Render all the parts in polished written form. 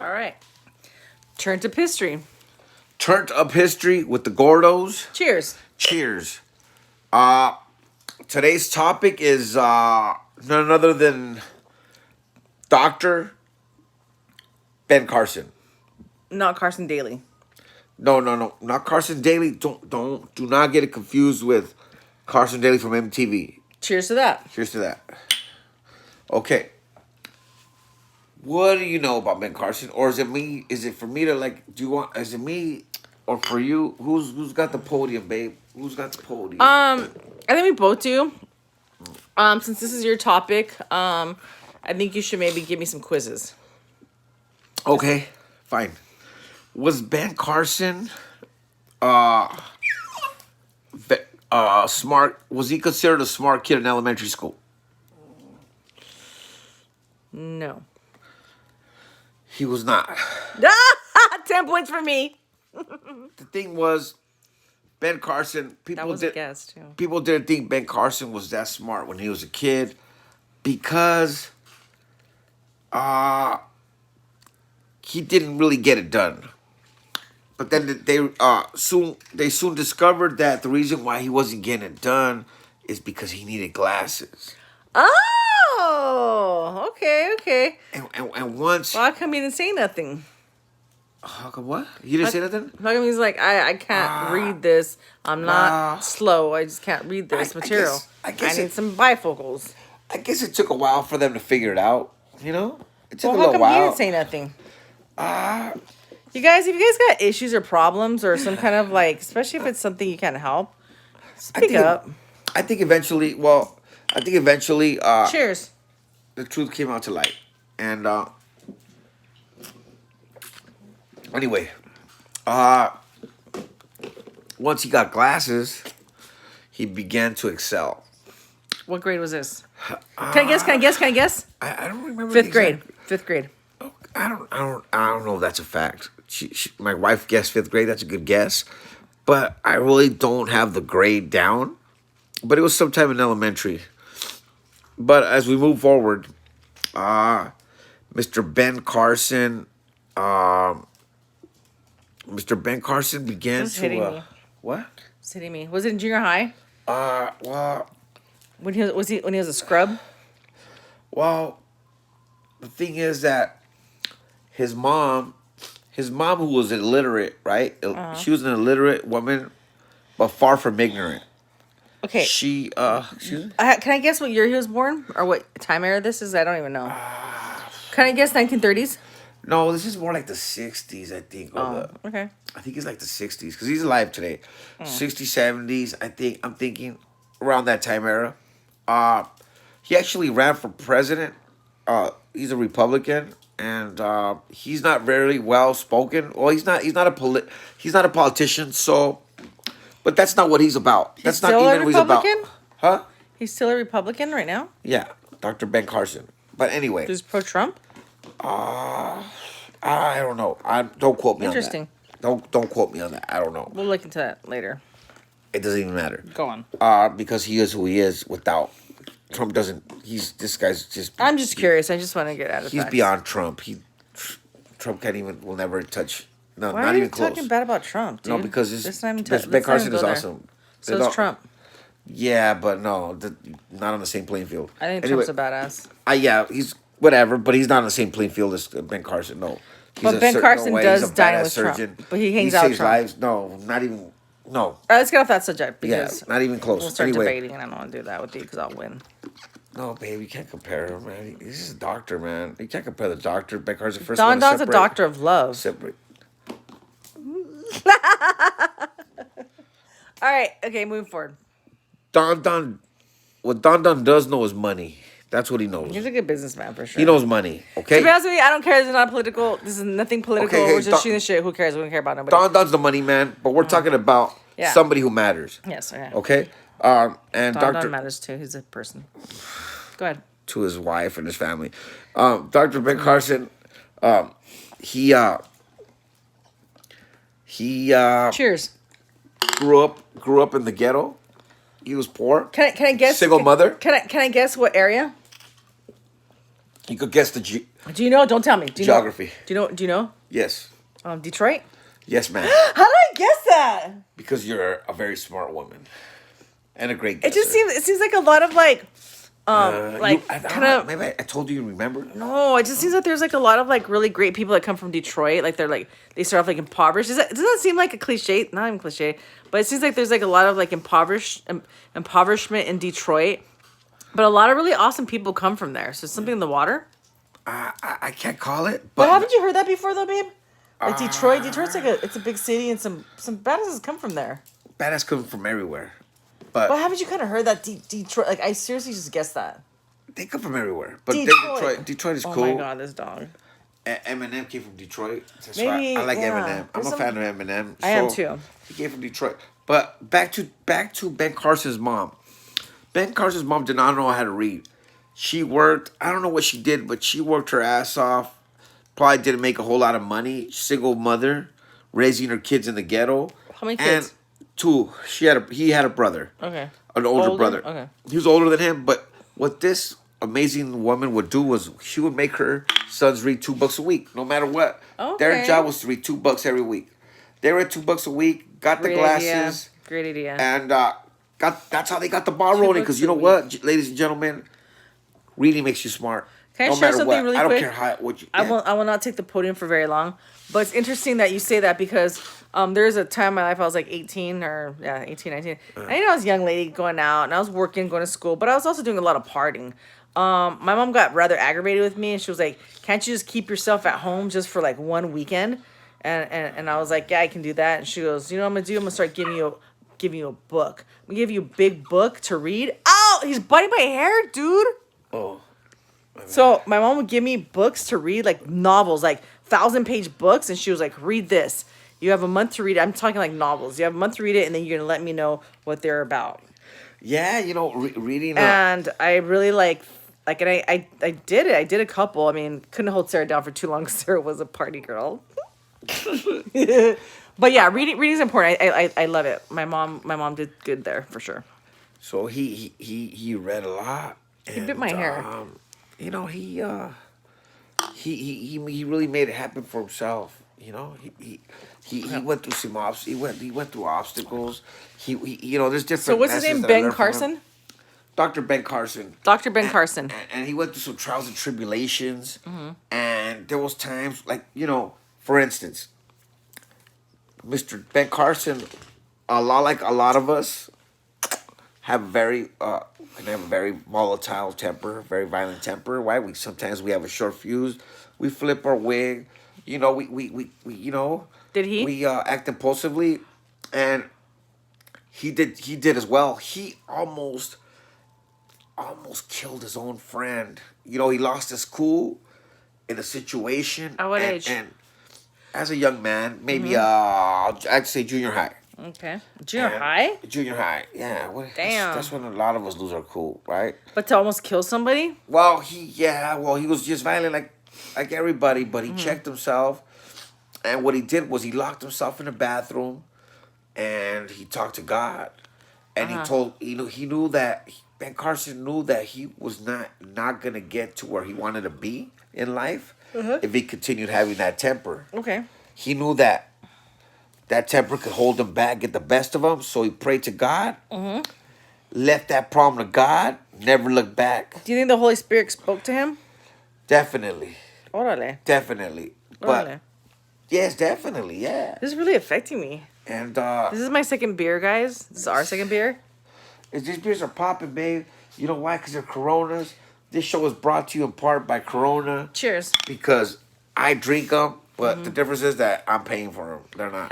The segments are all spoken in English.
All right. Turnt up history. Turnt up history with the Gordos. Cheers. Cheers. Today's topic is none other than Dr. Ben Carson. Not Carson Daly. No, not Carson Daly. Do not get it confused with Carson Daly from MTV. Cheers to that. Cheers to that. Okay. What do you know about Ben Carson? Or is it me? Is it for me to like? Do you want? Is it me or for you? Who's got the podium, babe? Who's got the podium? I think we both do. Since this is your topic, I think you should maybe give me some quizzes. Okay, fine. Was Ben Carson smart? Was he considered a smart kid in elementary school? No. He was not. 10 points for me. The thing was, Ben Carson. That was a guess too. People didn't think Ben Carson was that smart when he was a kid, because he didn't really get it done. But then they soon discovered that the reason why he wasn't getting it done is because he needed glasses. Oh, okay. And once, Well, how come he didn't say nothing? how come what? You didn't say nothing? How come he's like, I can't read this. I'm not slow. I just can't read this material. I guess I need some bifocals. I guess it took a while for them to figure it out. You know, it took Well, a how little come while. he didn't say nothing? You guys, if you guys got issues or problems or some kind of like, especially if it's something you can't help, speak up. I think eventually. Cheers. The truth came out to light, and anyway, once he got glasses, he began to excel. What grade was this? Can I guess? I don't remember. Fifth grade. I don't know if that's a fact. My wife guessed 5th grade. That's a good guess, but I really don't have the grade down. But it was sometime in elementary. But as we move forward, Mr. Ben Carson began Who's hitting me? What? It's hitting me. Was it in junior high? Well, When he was a scrub? Well, the thing is that his mom who was illiterate, right? She was an illiterate woman, but far from ignorant. Okay. She, excuse me? Can I guess what year he was born? Or what time era this is? I don't even know. Can I guess 1930s? No, this is more like the 60s, I think. Okay. I think it's like the 60s, because he's alive today. 60s, 70s, I'm thinking around that time era. He actually ran for president. He's a Republican, and he's not very well spoken. Well, he's not a politician. So, but that's not what he's about. That's not even what he's about. Huh? He's still a Republican right now? Yeah, Dr. Ben Carson. But anyway, He's pro-Trump? I don't know. Don't quote me on that. Interesting. Don't quote me on that. I don't know. We'll look into that later. It doesn't even matter. Go on. Because he is who he is. Without Trump, this guy's just. I'm just curious. I just want to get out of He's facts. beyond Trump. Trump will never touch. No, Why not are even you close. talking bad about Trump, dude? No, because Ben Carson is awesome. So is Trump. Yeah, but no, not on the same playing field. I think Trump's a badass. Yeah, he's whatever, but he's not on the same playing field as Ben Carson. No. But Ben Carson does dine with Trump. But he hangs out with Trump. Lives. No, not even. No. All right, let's get off that subject because not even close. We'll start debating, and I don't want to do that with you because I'll win. No, babe, you can't compare him, man. This is a doctor, man. You can't compare the doctor. Ben Carson first. Don Don's a doctor of love. Separate. All right. Okay, moving forward. What Don does know is money. That's what he knows. He's a good businessman for sure. He knows money. Okay. To be honest with you, I don't care. This is not political. This is nothing political. Okay, We're just shooting the shit. Who cares? We don't care about nobody. Don's the money man, but we're talking about somebody who matters. Yes. Okay. Okay. And Don matters too. He's a person. Go ahead. To his wife and his family. Dr. Ben Carson, he Cheers. grew up in the ghetto. He was poor. Can I guess? Single mother. Can I guess what area? You could guess Do you know? Don't tell me. Do you Geography. Know? Do you know? Do you know? Yes. Detroit. Yes, ma'am. How did I guess that? Because you're a very smart woman and a great It guesser. just seems like a lot of like kind of. Maybe I told you remember. No, it just seems like there's like a lot of like really great people that come from Detroit. Like they start off like impoverished. Does that seem like a cliche? Not even cliche, but it seems like there's like a lot of like impoverishment in Detroit. But a lot of really awesome people come from there. So something in the water. I can't call it, But but haven't you heard that before though, babe? Like Detroit's like it's a big city and some badasses come from there. badass come from everywhere. But But haven't you kind of heard that Detroit? Like I seriously just guessed that. they come from everywhere. But Detroit is Oh cool. my god, this dog. Eminem came from Detroit. That's Maybe, why I like yeah. Eminem. I'm There's a fan of Eminem. I am too. He came from Detroit. But back to Ben Carson's mom. Ben Carson's mom did not know how to read. She worked. I don't know what she did, but she worked her ass off. Probably didn't make a whole lot of money. Single mother, raising her kids in the ghetto. How many kids? And two. He had a brother. Okay. An older brother. Okay. He was older than him, but what this amazing woman would do was she would make her sons read $2 a week, no matter what. Okay. Their job was to read $2 every week. They read $2 a week, got the Great glasses, idea. Great idea. and that's how they got the ball rolling. Because you know what, ladies and gentlemen, reading makes you smart. Can I no share matter something what. really I don't quick? care how what you. I will not take the podium for very long, but it's interesting that you say that because there's a time in my life I was like 18 or 18, 19. I was a young lady going out and I was working, going to school, but I was also doing a lot of partying. My mom got rather aggravated with me and she was like, "Can't you just keep yourself at home just for like one weekend?" And I was like, "Yeah, I can do that." And she goes, "You know what I'm gonna do? I'm gonna start giving you a book. I'm gonna give you a big book to read." Ow! He's biting my hair, dude. Oh. So my mom would give me books to read, like novels, like 1,000-page books, and she was like, "Read this. You have a month to read it." I'm talking like novels. You have a month to read it, and then you're gonna let me know what they're about. Yeah, reading. And I really and I did it. I did a couple. I mean, couldn't hold Sarah down for too long. Sarah was a party girl. But yeah, reading's important. I love it. My mom did good there for sure. So he read a lot. He bit my hair. You know, he really made it happen for himself. You know, he went through some he went through obstacles. He there's different. So what's his name? Ben Carson? Dr. Ben Carson. Dr. Ben Carson. And he went through some trials and tribulations. Mm-hmm. And there was times like, for instance, Mr. Ben Carson, a lot like a lot of us, have can have a very volatile temper, very violent temper. Right? Sometimes we have a short fuse. We flip our wig. We Did he? We act impulsively, and he did as well. He almost killed his own friend. He lost his cool in a situation. At what age? And as a young man, maybe I'd say junior high. Okay. Junior high? Junior high, yeah. Damn. That's when a lot of us lose our cool, right? But to almost kill somebody? Well, he was just violent like everybody, but he checked himself. And what he did was he locked himself in the bathroom and he talked to God. And he knew that Ben Carson knew that he was not gonna get to where he wanted to be in life if he continued having that temper. Okay. He knew that temper could hold him back, get the best of him. So he prayed to God, left that problem to God, never looked back. Do you think the Holy Spirit spoke to him? Definitely. Órale. Definitely. Órale. But yes, definitely, yeah. This is really affecting me. And This is my second beer, guys. This is our second beer. these beers are popping, babe. You know why? Because they're Coronas. This show is brought to you in part by Corona. Cheers. Because I drink them, but the difference is that I'm paying for them. They're not.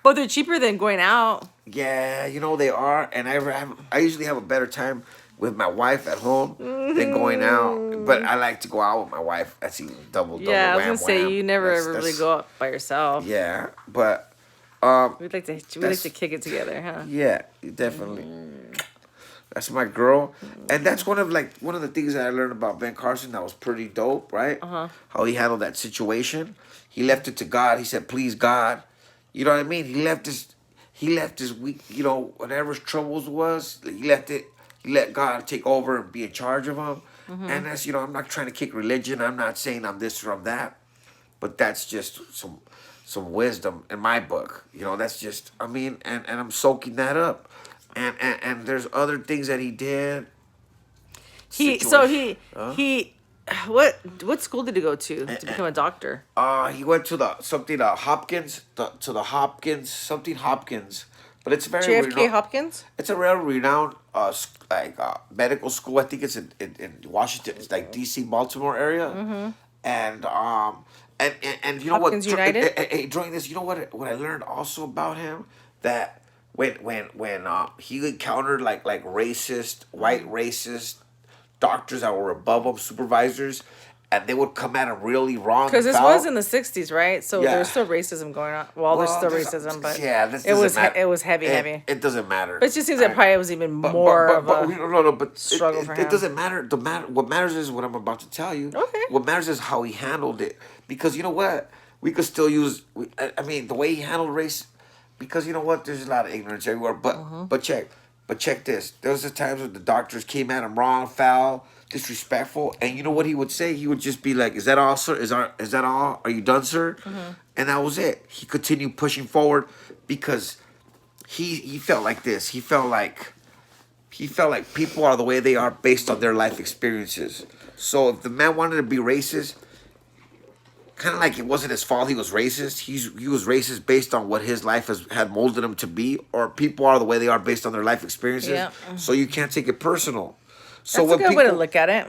But they're cheaper than going out. Yeah, they are. And I usually have a better time with my wife at home than going out. But I like to go out with my wife. That's even double. Yeah, I was wham, gonna say wham. you never That's- ever really that's- go out by yourself. Yeah, but We'd like to kick it together, huh? yeah, definitely. That's my girl, and that's one of the things that I learned about Ben Carson that was pretty dope, right? How he handled that situation. He left it to God. He said, "Please, God," you know what I mean. He left his weak, whatever his troubles was. He let God take over and be in charge of him. And that's, I'm not trying to kick religion. I'm not saying I'm this or I'm that, but that's just some wisdom in my book. That's just, and I'm soaking that up. And there's other things that he did. He so he he what school did he go to become a doctor? He went to Hopkins, something Hopkins, but it's very JFK Hopkins. It's a real renowned medical school. I think it's in Washington. It's like D.C., Baltimore area, and you know Hopkins what? United? During this, you know what I learned also about him, that when he encountered like racist, white racist doctors that were above him, supervisors, and they would come at him really wrong. Because this was in the 60s, right? So there's still racism going on. Well, there's still racism, but it was heavy. It doesn't matter. But it just seems that probably was even more of a struggle for him. It doesn't matter. What matters is what I'm about to tell you. Okay. What matters is how he handled it. Because you know what? We could still use, the way he handled race, because you know what? There's a lot of ignorance everywhere. But check this. There was the times when the doctors came at him wrong, foul, disrespectful, and you know what he would say? He would just be like, "Is that all, sir? Is that all? Are you done, sir?" And that was it. He continued pushing forward because he felt like this. He felt like people are the way they are based on their life experiences. So if the man wanted to be racist, kind of like it wasn't his fault he was racist. He was racist based on what his life had molded him to be, or people are the way they are based on their life experiences. Yeah. So you can't take it personal. So that's a good way to look at it.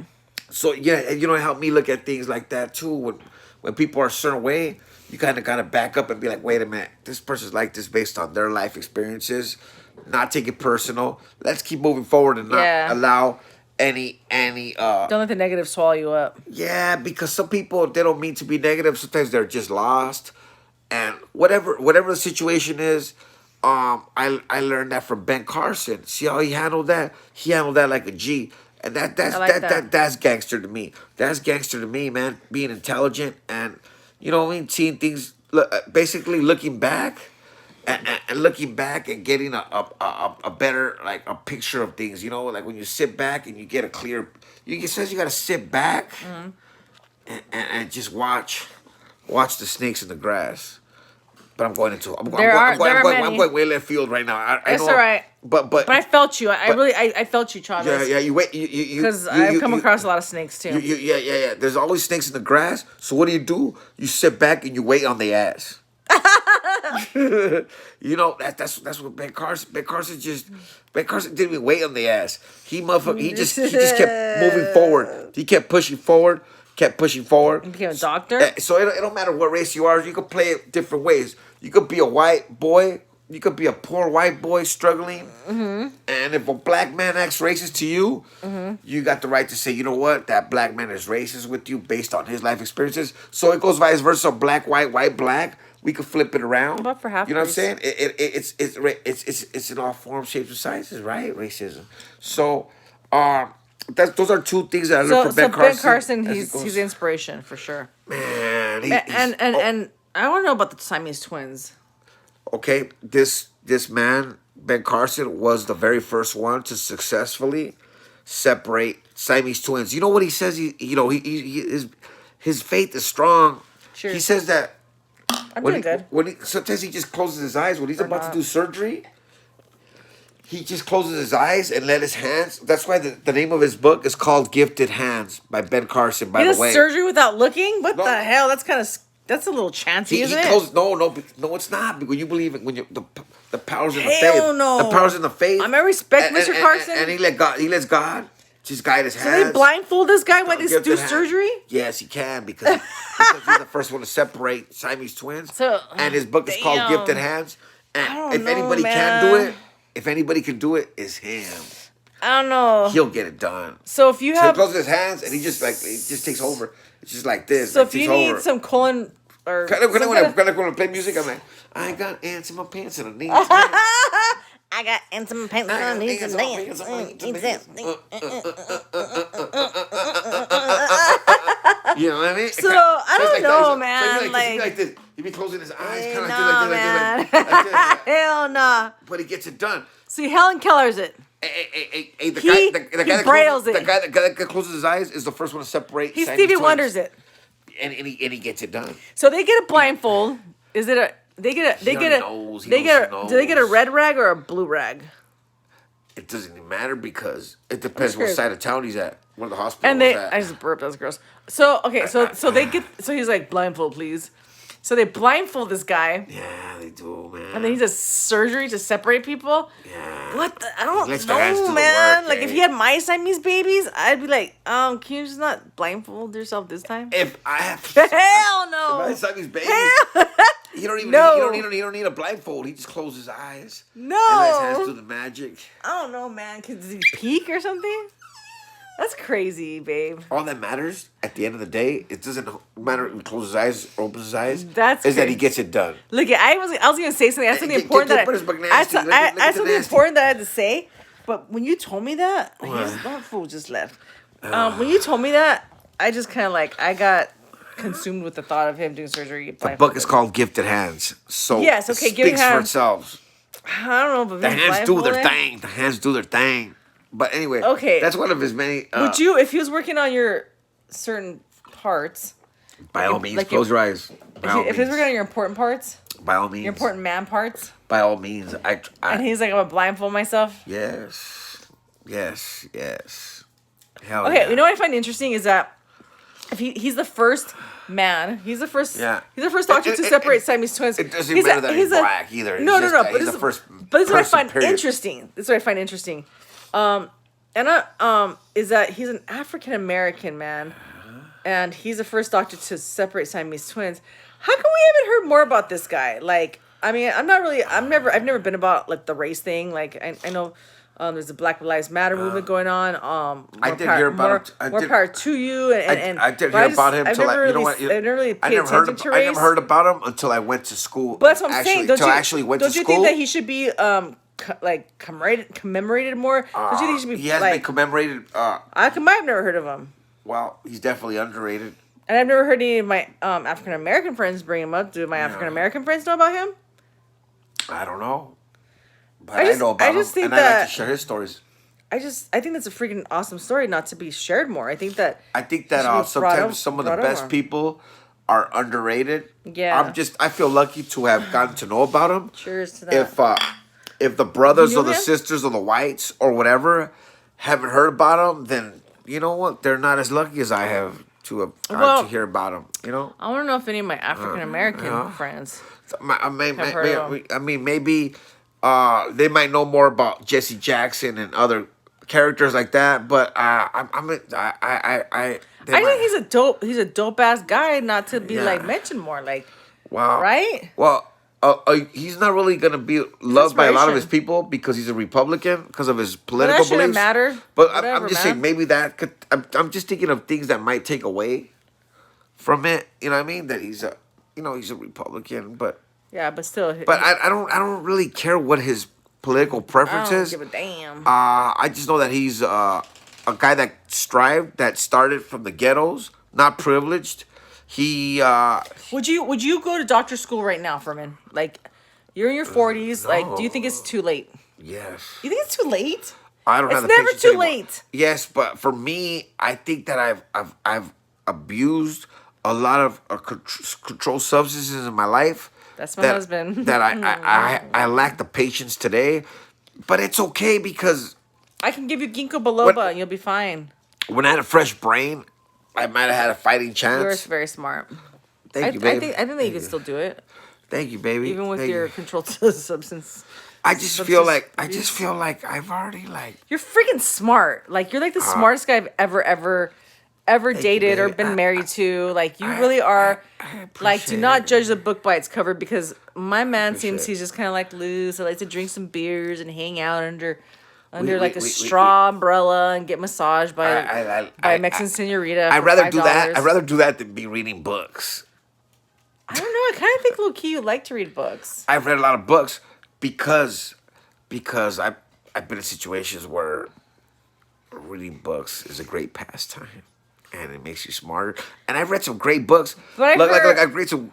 So yeah, it helped me look at things like that too. When people are a certain way, you kind of gotta back up and be like, wait a minute, this person's like this based on their life experiences. Not take it personal. Let's keep moving forward and not allow any don't let the negative swallow you up. Yeah, because some people, they don't mean to be negative. Sometimes they're just lost, and whatever the situation is, I learned that from Ben Carson. See how he handled that? He handled that like a G, and that's gangster to me. That's gangster to me, man. Being intelligent and seeing things, basically looking back. And looking back and getting a better, like, a picture of things, like when you sit back and you get a clear, it says you got to sit back and just watch the snakes in the grass. But I'm going way left field right now. That's all right. But I felt you. I felt you, Travis. Yeah. You wait. Because I've come across a lot of snakes too. Yeah. There's always snakes in the grass. So what do? You sit back and you wait on the ass. That's what Ben Carson. Ben Carson didn't even wait on the ass. He just kept moving forward. He kept pushing forward. He became a doctor. So it don't matter what race you are. You could play it different ways. You could be a white boy. You could be a poor white boy struggling. And if a black man acts racist to you, you got the right to say, you know what, that black man is racist with you based on his life experiences. So it goes vice versa. Black, white, black. We could flip it around. But for half, you know what I'm saying? It's in all forms, shapes, and sizes, right? Racism. So, those are two things that I learned from Ben Carson. Ben Carson, he's inspiration for sure. Man, and I want to know about the Siamese twins. Okay, this man, Ben Carson, was the very first one to successfully separate Siamese twins. You know what he says? His faith is strong. Sure. He says that. I'm doing good. Sometimes he just closes his eyes when he's about to do surgery. He just closes his eyes and let his hands. That's why the name of his book is called "Gifted Hands" by Ben Carson. By the way, surgery without looking? What the hell? That's a little chancy, isn't it? No, it's not. Because you believe it when the powers in the faith. Hell no. The powers in the faith. I respect Mr. Carson. And he lets God just guide his hands. So they blindfold this guy when they do surgery? Yes, he can because he's the first one to separate Siamese twins. And his book is called Gifted Hands. And if anybody can do it, it's him. I don't know. He'll get it done. So if you he closes his hands and he just takes over. It's just like this. So if you need some colon or when I play music, I'm like, I got ants in my pants and I need I got ants in my pants and I need to dance. You know what I mean? So I don't know, man. Like this. He'd be closing his eyes, kind of like this. Hell no. But he gets it done. See, Helen Keller's it. Hey, the He brails it. the guy that closes his eyes is the first one to separate. He Siamese Stevie twins. Wonders it. And he gets it done. So they get a blindfold. Is it a? They get a. They get a. Knows. They get a. Do they get a red rag or a blue rag? It doesn't even matter because it depends what side of town he's at, where the hospital And they, is at. I just burped. That was gross. So okay, so they get. So he's like blindfold, please. So they blindfold this guy. Yeah, they do, man. And then he does surgery to separate people. Yeah. What? I don't Let's guys do know, the man. work, Like eh? if he had my Siamese babies, I'd be like, can you just not blindfold yourself this time? If I have Hell no. my Siamese babies, Hell you don't even No. you don't need a blindfold. He just closes his eyes. no. And let his hands do the magic. I don't know, man. Does he peek or something? That's crazy, babe. All that matters at the end of the day, it doesn't matter if he closes his eyes or opens his eyes. That's is that he crazy. gets it done. Look, I was gonna say something. I had something Get- important get- that put his bug I had, nasty. some- Look I at- had look at the something nasty. important that I had to say. But when you told me that, that fool just left. When you told me that, I just kind of like I got consumed with the thought of him doing surgery. The book is called Gifted Hands. So Yes, okay, it Gifted speaks for Hands. itself. I don't know, but The being hands do their blindfolded- thing. The hands do their thing. But anyway, Okay. that's one of his many. Would you, if he was working on your certain parts, By all means, like close your eyes. By all if he was means. working on your important parts, By all means. your important man parts, By all means. and he's like, I'm gonna blindfold myself. Yes. Yes. Yes. Hell Okay, yeah. you know what I find interesting is that if he's the first man, he's the first doctor to separate Siamese twins. It doesn't matter that he's black either. No, It's no, just no. that But he's this the is first but this is what I person, find period. interesting. This is what I find interesting. Is that he's an African American man, and he's the first doctor to separate Siamese twins. How come we haven't heard more about this guy? Like, I mean, I've never been about like the race thing. Like, I know. There's a Black Lives Matter movement going on. I did hear about him. More power to you. And I did but hear about him until never you know really, what? I've never really I paid never heard. attention to I race. never heard about him until I went to school. But that's what I'm saying. Don't until you, I actually went don't to you school. think that he should be commemorated more? Don't you think he should be He has been commemorated. I've never heard of him, Well, he's definitely underrated. and I've never heard any of my African American friends bring him up. Do my African American friends know about him? I don't know, but I I know about him, just think and I like that- to share his stories. I think that's a freaking awesome story not to be shared more. I think that I think should that be brought sometimes up- some of the brought best over. people are underrated. Yeah. I feel lucky to have gotten to know about them. cheers to that. If the brothers You or knew the him? sisters or the whites or whatever haven't heard about them, then you know what? They're not as lucky as I have to have gotten to hear about them. You know, I want to know if any of my African American friends. I mean, maybe they might know more about Jesse Jackson and other characters like that. But I think he's a dope ass guy not to be Yeah. like mentioned more. Like, wow, right? Well. He's not really gonna be loved by a lot of his Inspiration. people because he's a Republican because of his But political that shouldn't beliefs. matter. But I'm Whatever, just man. saying maybe that could. I'm just thinking of things that might take away from it. You know what I mean? That he's a Republican, but Yeah, but still. I don't really care what his political I preferences. don't give a damn. I just know that he's a guy that started from the ghettos, not privileged. He Would you go to doctor school right now, Furman? Like, you're in your 40s. Like, do you think it's too late? yes. You think it's too late? I don't It's have the never patience too anymore. late. Yes, but for me, I think that I've abused a lot of controlled substances in my life. That's my husband. That I lack the patience today, but it's okay because I can give you ginkgo biloba and you'll be fine. when I had a fresh brain, I might have had a fighting You're chance. very smart. Thank you, baby. I think that you can still do it, Thank you, baby. even with Thank your you. controlled substance. I just feel like I've already like. You're freaking smart. Like, you're like the smartest guy I've ever you, dated or baby. been married to. Like, you really are. I Like, do appreciate not it. judge the book by its cover because my man seems Appreciate he's just kind of like loose. I like to drink some beers and hang out under we- like a we- straw umbrella and get massaged by I- a Mexican senorita. I'd for rather do that. $5. I'd rather do that than be reading books. I don't know. I kind of think low key you like to read books. I've read a lot of books because I've been in situations where reading books is a great pastime and it makes you smarter. And I've read some great books. But Look, I've read some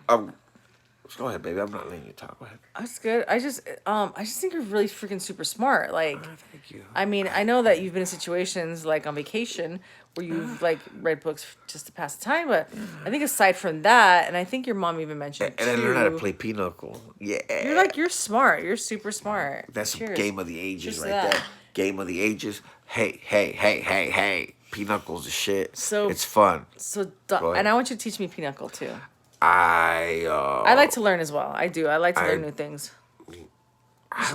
Go ahead, baby. I'm not letting you talk. Go ahead. That's good. I just think you're really freaking super smart. Like, Thank you. I mean, I know that you've been in situations like on vacation where you've like read books just to pass the time, but I think aside from that, and I think your mom even mentioned And I learned how to play pinochle. Yeah. You're smart. You're super smart. That's Cheers. game of the ages Cheers to right that. there. Game of the ages. Hey, hey, hey, hey, hey. Pinocchle's the shit. So- it's fun. So, Go ahead. and I want you to teach me pinochle too. I I like to learn as well. I do. I like to learn new things.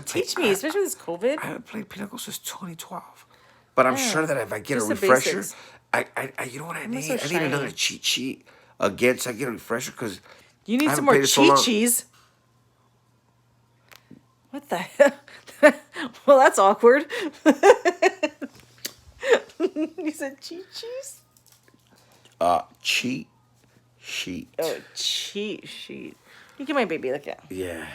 Teach me, especially with this COVID. I haven't played pinochle since 2012. But I'm sure that if I get a Just the refresher, basics. you know what I need? so I need shiny. another cheat sheet again so I get a refresher because You need I some haven't more played it so cheat long. cheese. What the hell? Well, that's awkward. You said cheat cheese? Cheat sheet. Oh, cheat sheet. You get my baby. Look at. Yeah.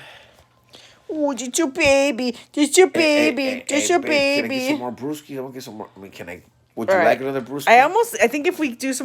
Oh, just your baby. Just your baby. Just your babe, Can I get some baby. more brewskis? I want to get some more. I mean, can I? Would All you right. like another brewski? I think if we do some